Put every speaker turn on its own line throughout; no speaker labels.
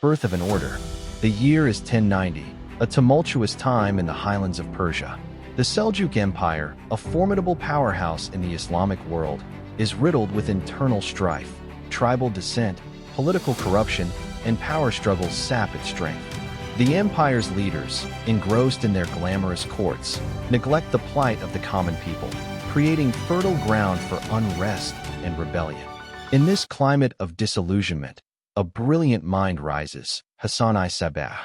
Birth of an order. The year is 1090, a tumultuous time in the highlands of Persia. The Seljuk Empire, a formidable powerhouse in the Islamic world, is riddled with internal strife, tribal dissent, political corruption, and power struggles sap its strength. The empire's leaders, engrossed in their glamorous courts, neglect the plight of the common people, creating fertile ground for unrest and rebellion. In this climate of disillusionment, a brilliant mind rises, Hashshashin Sabah.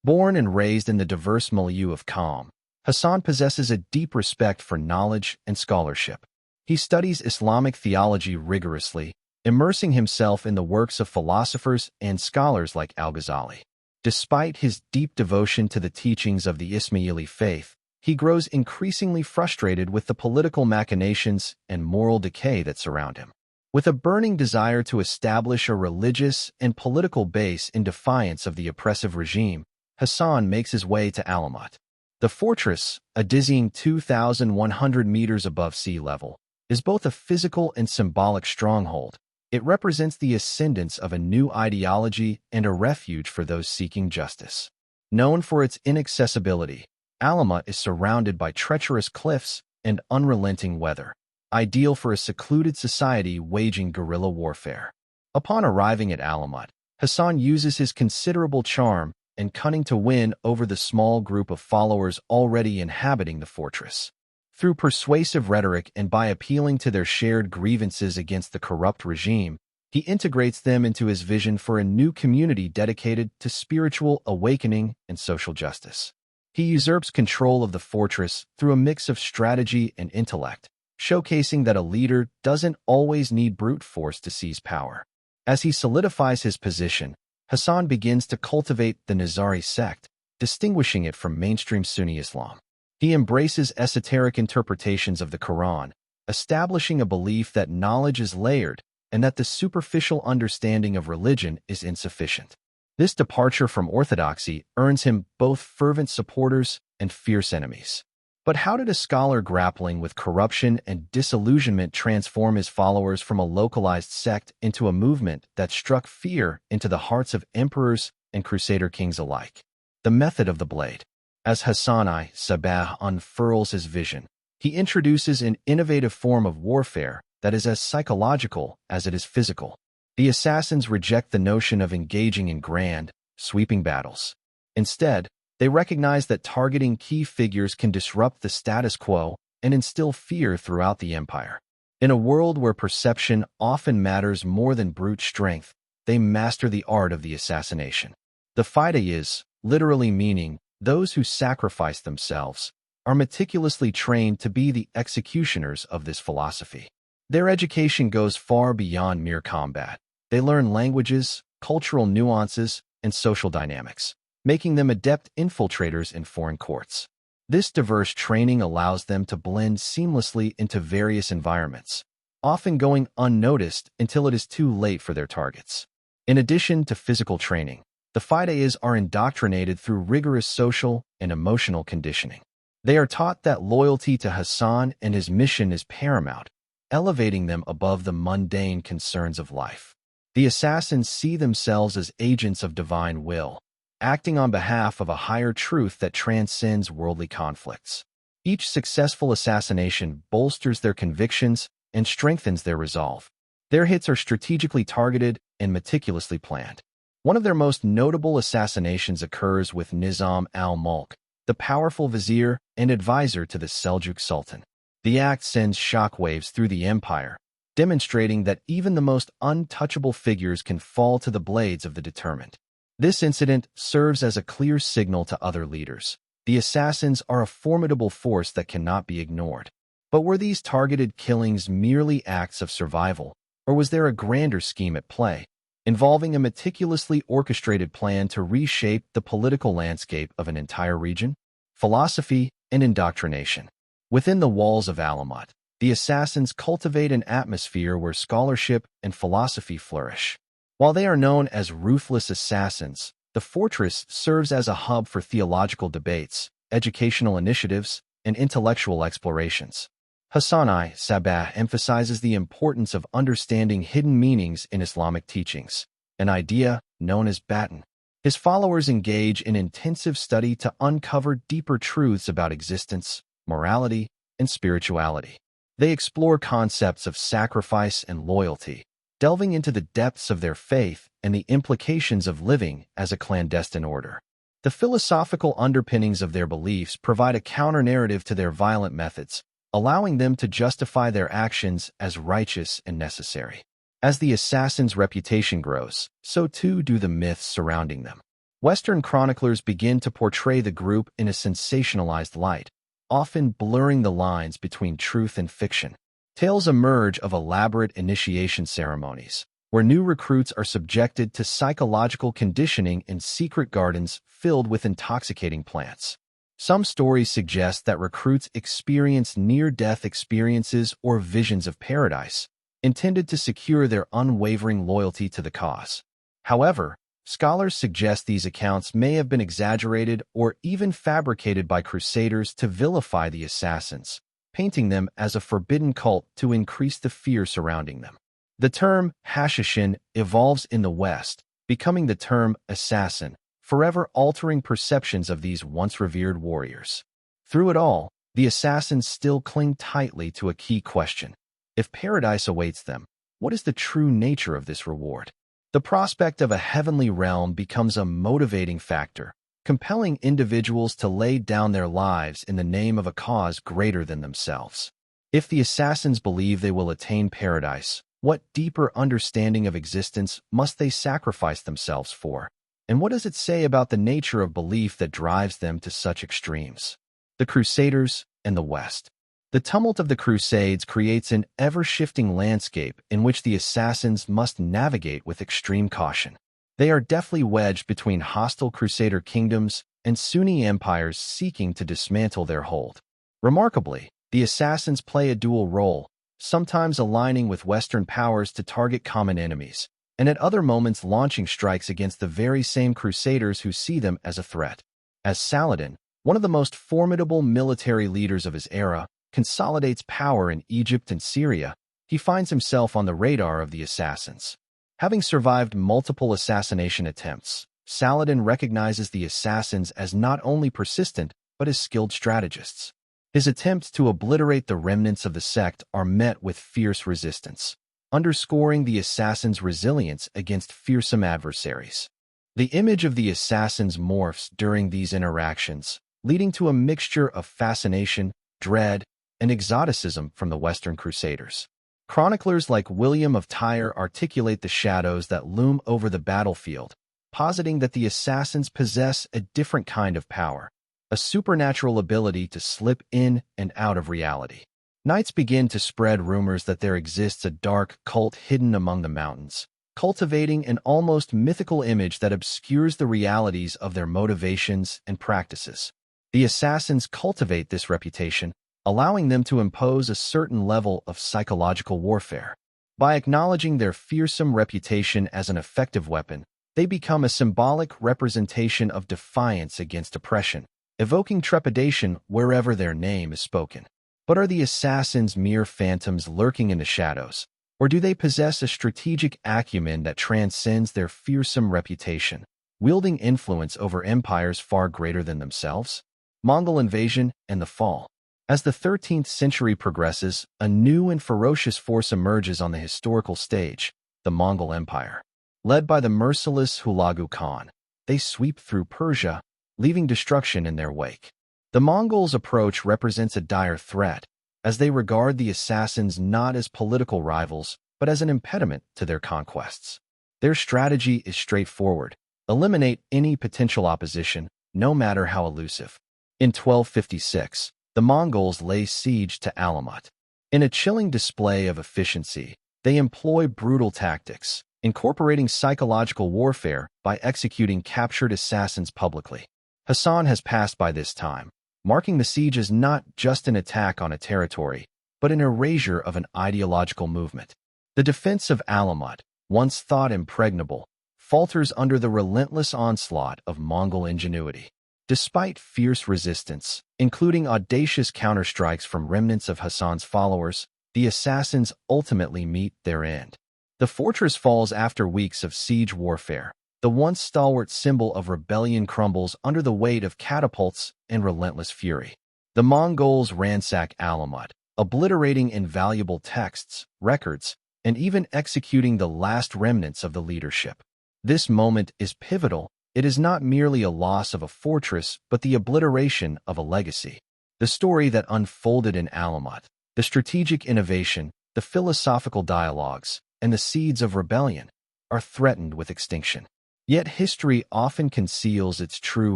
Born and raised in the diverse milieu of Qom, Hassan possesses a deep respect for knowledge and scholarship. He studies Islamic theology rigorously, immersing himself in the works of philosophers and scholars like Al-Ghazali. Despite his deep devotion to the teachings of the Ismaili faith, he grows increasingly frustrated with the political machinations and moral decay that surround him. With a burning desire to establish a religious and political base in defiance of the oppressive regime, Hassan makes his way to Alamut. The fortress, a dizzying 2,100 meters above sea level, is both a physical and symbolic stronghold. It represents the ascendance of a new ideology and a refuge for those seeking justice. Known for its inaccessibility, Alamut is surrounded by treacherous cliffs and unrelenting weather, ideal for a secluded society waging guerrilla warfare. Upon arriving at Alamut, Hassan uses his considerable charm and cunning to win over the small group of followers already inhabiting the fortress. Through persuasive rhetoric and by appealing to their shared grievances against the corrupt regime, he integrates them into his vision for a new community dedicated to spiritual awakening and social justice. He usurps control of the fortress through a mix of strategy and intellect, showcasing that a leader doesn't always need brute force to seize power. As he solidifies his position, Hassan begins to cultivate the Nizari sect, distinguishing it from mainstream Sunni Islam. He embraces esoteric interpretations of the Quran, establishing a belief that knowledge is layered and that the superficial understanding of religion is insufficient. This departure from orthodoxy earns him both fervent supporters and fierce enemies. But how did a scholar grappling with corruption and disillusionment transform his followers from a localized sect into a movement that struck fear into the hearts of emperors and crusader kings alike? The method of the blade. As Hashshashin Sabah unfurls his vision, he introduces an innovative form of warfare that is as psychological as it is physical. The assassins reject the notion of engaging in grand, sweeping battles. Instead, they recognize that targeting key figures can disrupt the status quo and instill fear throughout the empire. In a world where perception often matters more than brute strength, they master the art of the assassination. The Fidayis, literally meaning those who sacrifice themselves, are meticulously trained to be the executioners of this philosophy. Their education goes far beyond mere combat. They learn languages, cultural nuances, and social dynamics, making them adept infiltrators in foreign courts. This diverse training allows them to blend seamlessly into various environments, often going unnoticed until it is too late for their targets. In addition to physical training, the Fidayis are indoctrinated through rigorous social and emotional conditioning. They are taught that loyalty to Hassan and his mission is paramount, elevating them above the mundane concerns of life. The assassins see themselves as agents of divine will, acting on behalf of a higher truth that transcends worldly conflicts. Each successful assassination bolsters their convictions and strengthens their resolve. Their hits are strategically targeted and meticulously planned. One of their most notable assassinations occurs with Nizam al-Mulk, the powerful vizier and advisor to the Seljuk Sultan. The act sends shockwaves through the empire, demonstrating that even the most untouchable figures can fall to the blades of the determined. This incident serves as a clear signal to other leaders. The assassins are a formidable force that cannot be ignored. But were these targeted killings merely acts of survival, or was there a grander scheme at play, involving a meticulously orchestrated plan to reshape the political landscape of an entire region? Philosophy and indoctrination. Within the walls of Alamut, the assassins cultivate an atmosphere where scholarship and philosophy flourish. While they are known as ruthless assassins, the fortress serves as a hub for theological debates, educational initiatives, and intellectual explorations. Hashshashin Sabah emphasizes the importance of understanding hidden meanings in Islamic teachings, an idea known as batin, His followers engage in intensive study to uncover deeper truths about existence, morality, and spirituality. They explore concepts of sacrifice and loyalty, delving into the depths of their faith and the implications of living as a clandestine order. The philosophical underpinnings of their beliefs provide a counter-narrative to their violent methods, allowing them to justify their actions as righteous and necessary. As the assassins' reputation grows, so too do the myths surrounding them. Western chroniclers begin to portray the group in a sensationalized light, often blurring the lines between truth and fiction. Tales emerge of elaborate initiation ceremonies, where new recruits are subjected to psychological conditioning in secret gardens filled with intoxicating plants. Some stories suggest that recruits experience near-death experiences or visions of paradise, intended to secure their unwavering loyalty to the cause. However, scholars suggest these accounts may have been exaggerated or even fabricated by crusaders to vilify the assassins, painting them as a forbidden cult to increase the fear surrounding them. The term Hashshashin evolves in the West, becoming the term assassin, forever altering perceptions of these once revered warriors. Through it all, the assassins still cling tightly to a key question. If paradise awaits them, what is the true nature of this reward? The prospect of a heavenly realm becomes a motivating factor, compelling individuals to lay down their lives in the name of a cause greater than themselves. If the assassins believe they will attain paradise, what deeper understanding of existence must they sacrifice themselves for? And what does it say about the nature of belief that drives them to such extremes? The Crusaders and the West. The tumult of the Crusades creates an ever-shifting landscape in which the assassins must navigate with extreme caution. They are deftly wedged between hostile Crusader kingdoms and Sunni empires seeking to dismantle their hold. Remarkably, the assassins play a dual role, sometimes aligning with Western powers to target common enemies, and at other moments launching strikes against the very same Crusaders who see them as a threat. As Saladin, one of the most formidable military leaders of his era, consolidates power in Egypt and Syria, he finds himself on the radar of the assassins. Having survived multiple assassination attempts, Saladin recognizes the assassins as not only persistent but as skilled strategists. His attempts to obliterate the remnants of the sect are met with fierce resistance, underscoring the assassins' resilience against fearsome adversaries. The image of the assassins morphs during these interactions, leading to a mixture of fascination, dread, and exoticism from the Western Crusaders. Chroniclers like William of Tyre articulate the shadows that loom over the battlefield, positing that the assassins possess a different kind of power, a supernatural ability to slip in and out of reality. Knights begin to spread rumors that there exists a dark cult hidden among the mountains, cultivating an almost mythical image that obscures the realities of their motivations and practices. The assassins cultivate this reputation, allowing them to impose a certain level of psychological warfare. By acknowledging their fearsome reputation as an effective weapon, they become a symbolic representation of defiance against oppression, evoking trepidation wherever their name is spoken. But are the assassins mere phantoms lurking in the shadows, or do they possess a strategic acumen that transcends their fearsome reputation, wielding influence over empires far greater than themselves? Mongol invasion and the fall. As the 13th century progresses, a new and ferocious force emerges on the historical stage, the Mongol Empire. Led by the merciless Hulagu Khan, they sweep through Persia, leaving destruction in their wake. The Mongols' approach represents a dire threat, as they regard the assassins not as political rivals, but as an impediment to their conquests. Their strategy is straightforward: eliminate any potential opposition, no matter how elusive. In 1256, the Mongols lay siege to Alamut. In a chilling display of efficiency, they employ brutal tactics, incorporating psychological warfare by executing captured assassins publicly. Hassan has passed by this time, marking the siege as not just an attack on a territory, but an erasure of an ideological movement. The defense of Alamut, once thought impregnable, falters under the relentless onslaught of Mongol ingenuity. Despite fierce resistance, including audacious counterstrikes from remnants of Hassan's followers, the assassins ultimately meet their end. The fortress falls after weeks of siege warfare, The once stalwart symbol of rebellion crumbles under the weight of catapults and relentless fury. The Mongols ransack Alamut, obliterating invaluable texts, records, and even executing the last remnants of the leadership. This moment is pivotal. It is not merely a loss of a fortress, but the obliteration of a legacy. The story that unfolded in Alamut, the strategic innovation, the philosophical dialogues, and the seeds of rebellion are threatened with extinction. Yet history often conceals its true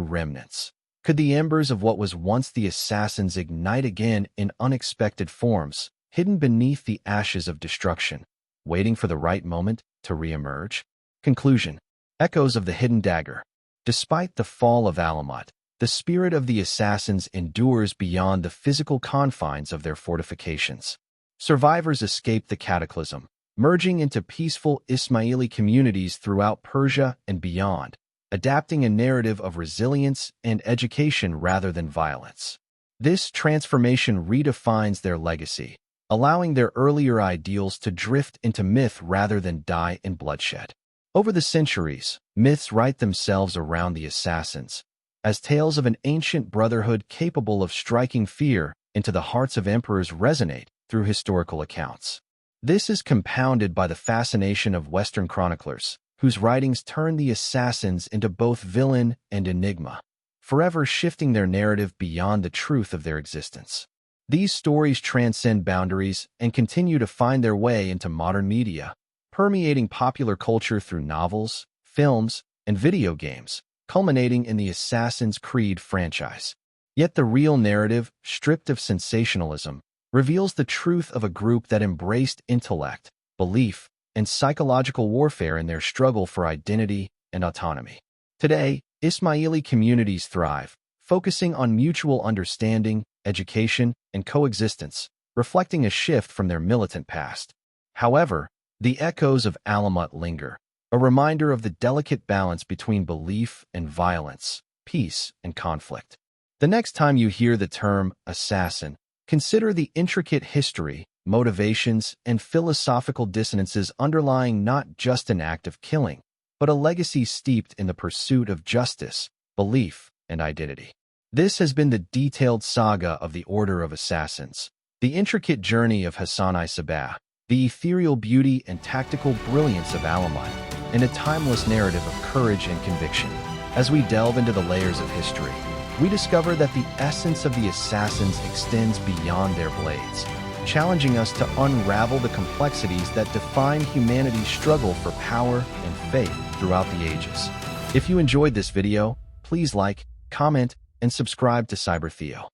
remnants. Could the embers of what was once the assassins ignite again in unexpected forms, hidden beneath the ashes of destruction, waiting for the right moment to reemerge? Conclusion. Echoes of the hidden dagger. Despite the fall of Alamut, the spirit of the assassins endures beyond the physical confines of their fortifications. Survivors escape the cataclysm, merging into peaceful Ismaili communities throughout Persia and beyond, adapting a narrative of resilience and education rather than violence. This transformation redefines their legacy, allowing their earlier ideals to drift into myth rather than die in bloodshed. Over the centuries, myths write themselves around the assassins, as tales of an ancient brotherhood capable of striking fear into the hearts of emperors resonate through historical accounts. This is compounded by the fascination of Western chroniclers, whose writings turn the assassins into both villain and enigma, forever shifting their narrative beyond the truth of their existence. These stories transcend boundaries and continue to find their way into modern media, permeating popular culture through novels, films, and video games, culminating in the Assassin's Creed franchise. Yet the real narrative, stripped of sensationalism, reveals the truth of a group that embraced intellect, belief, and psychological warfare in their struggle for identity and autonomy. Today, Ismaili communities thrive, focusing on mutual understanding, education, and coexistence, reflecting a shift from their militant past. However, the echoes of Alamut linger, a reminder of the delicate balance between belief and violence, peace and conflict. The next time you hear the term assassin, consider the intricate history, motivations, and philosophical dissonances underlying not just an act of killing, but a legacy steeped in the pursuit of justice, belief, and identity. This has been the detailed saga of the Order of Assassins, the intricate journey of Hashshashin Sabah, the ethereal beauty and tactical brilliance of Alamut, and a timeless narrative of courage and conviction. As we delve into the layers of history, we discover that the essence of the assassins extends beyond their blades, challenging us to unravel the complexities that define humanity's struggle for power and faith throughout the ages. If you enjoyed this video, please like, comment, and subscribe to CyberTheo.